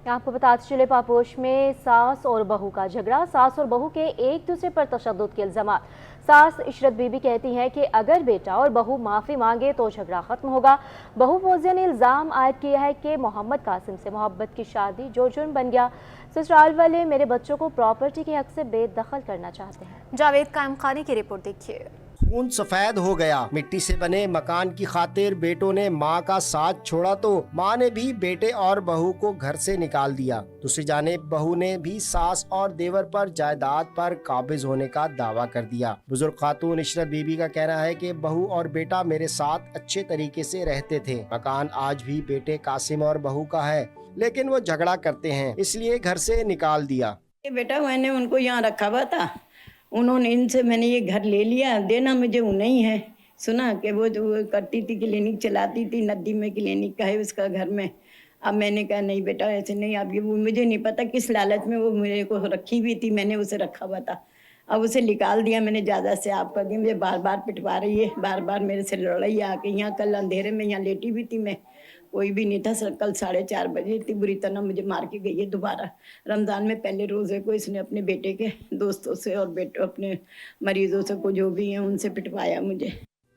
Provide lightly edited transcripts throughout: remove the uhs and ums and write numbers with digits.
आपको बताते चले पापोश में सास और बहू का झगड़ा। सास और बहू के एक दूसरे पर तशद्दुद के इल्जामात। सास इशरत बीबी कहती हैं कि अगर बेटा और बहू माफ़ी मांगे तो झगड़ा ख़त्म होगा। बहू फौजिया ने इल्ज़ाम आयद किया है कि मोहम्मद कासिम से मोहब्बत की शादी जो जुर्म बन गया। ससुराल वाले मेरे बच्चों को प्रॉपर्टी के हक से बेदखल करना चाहते हैं। जावेद कायम खानी की रिपोर्ट देखिए। खून सफेद हो गया। मिट्टी से बने मकान की खातिर बेटों ने मां का साथ छोड़ा तो मां ने भी बेटे और बहू को घर से निकाल दिया। दूसरी जानिब बहू ने भी सास और देवर पर जायदाद पर काबिज होने का दावा कर दिया। बुजुर्ग खातून इशरत बीबी का कहना है कि बहू और बेटा मेरे साथ अच्छे तरीके से रहते थे। मकान आज भी बेटे कासिम और बहू का है, लेकिन वो झगड़ा करते हैं, इसलिए घर से निकाल दिया। बेटा मैंने उनको यहाँ रखा हुआ था, उन्होंने इनसे मैंने ये घर ले लिया। देना मुझे उन्हें ही है। सुना कि वो जो करती थी क्लिनिक चलाती थी, नदी में क्लिनिक का है उसका घर में। अब मैंने कहा नहीं बेटा ऐसे नहीं। अब ये वो मुझे नहीं पता किस लालच में वो मेरे को रखी हुई थी, मैंने उसे रखा हुआ था। अब उसे निकाल दिया मैंने ज़्यादा से आप कर दिया। मुझे बार बार पिटवा रही है, बार बार मेरे से लड़ रही है आके। यहाँ कल अंधेरे में यहाँ लेटी भी थी मैं, कोई भी नहीं था सर। कल 4:30 बजे इतनी बुरी तरह मुझे मार के गई है दोबारा। रमज़ान में पहले रोज़े को इसने अपने बेटे के दोस्तों से और बेटे अपने मरीजों से को जो भी हैं उनसे पिटवाया मुझे।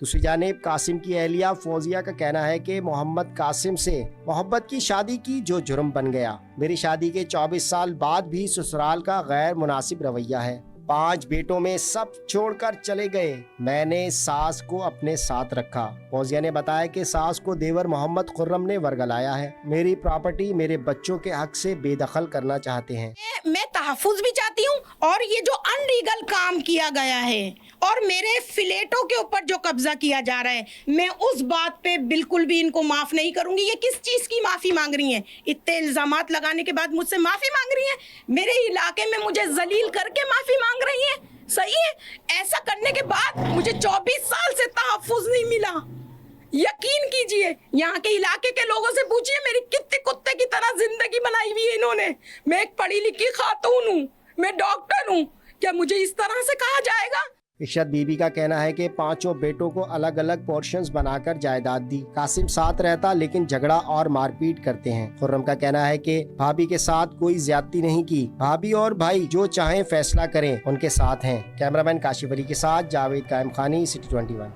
दूसरी जानिब कासिम की अहलिया फौजिया का कहना है कि मोहम्मद कासिम से मोहब्बत की शादी की जो जुर्म बन गया। मेरी शादी के 24 साल बाद भी ससुराल का गैर मुनासिब रवैया है। 5 बेटों में सब छोड़कर चले गए। मैंने सास को अपने साथ रखा। फौजिया ने बताया कि सास को देवर मोहम्मद खुर्रम ने वर्गलाया है। मेरी प्रॉपर्टी मेरे बच्चों के हक से बेदखल करना चाहते हैं। मैं तहफ़्फ़ुज़ भी चाहती हूँ और ये जो अनलीगल काम किया गया है और मेरे फ्लैटों के ऊपर जो कब्जा किया जा रहा है, मैं उस बात पे बिल्कुल भी इनको माफ़ नहीं करूँगी। ये किस चीज़ की माफ़ी मांग रही हैं? इतने इल्ज़ामात लगाने के बाद मुझसे माफ़ी मांग रही हैं। मेरे इलाके में मुझे जलील करके माफ़ी मांग रही हैं। सही है? ऐसा करने के बाद मुझे 24 साल से तहफ़्फ़ुज़ नहीं मिला। यकीन कीजिए, यहाँ के इलाके के लोगों से पूछिए, मेरी कितने कुत्ते की तरह जिंदगी बनाई हुई है इन्होंने। मैं एक पढ़ी लिखी खातून हूँ, मैं डॉक्टर हूँ, क्या मुझे इस तरह से कहा जाएगा? इशरत बीबी का कहना है कि 5 बेटों को अलग अलग पोर्शंस बनाकर जायदाद दी। कासिम साथ रहता लेकिन झगड़ा और मारपीट करते हैं। खुर्रम का कहना है कि भाभी के साथ कोई ज्यादती नहीं की। भाभी और भाई जो चाहें फैसला करें, उनके साथ हैं। कैमरामैन काशिफ अली के साथ जावेद कायम खानी, सिटी 21।